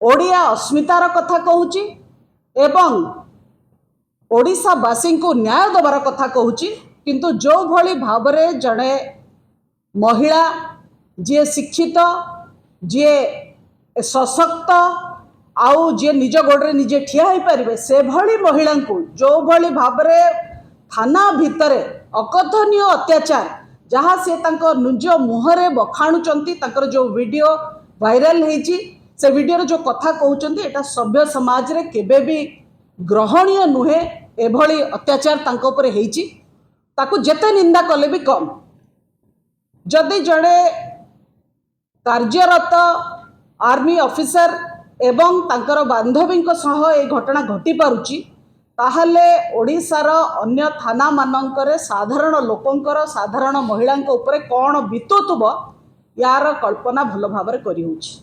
ओडिया अस्मितार कथा कहूची एवं ओडिशावासी को न्याय देवार कथा कहूची। किंतु जो भली भावरे जड़े महिला जी शिक्षित जी सशक्त आउ जी निज गोड़े निजे ठिया हो पारे से भली महिला को जो भली भावरे थाना भितर अकथनीय अत्याचार जहाँ से निज मुहरे बखाणुचंती जो वीडियो वायरल होती से वीडियो जो कथा कहते एटा सभ्य समाज रे केबे भी ग्रहणीय नुहे। एभली अत्याचार तांको ऊपर हेची ताकू जेते निंदा कले भी कम। जदि जड़े कार्यरत आर्मी ऑफिसर एवं तांकर बांधवी सह ए घटना घटी पारुची ताहले ओडिशार अन्य थाना मानकरे साधारण लोकंकर साधारण महिला ऊपर कौन बीतुब यार कल्पना भल भाव करी होची।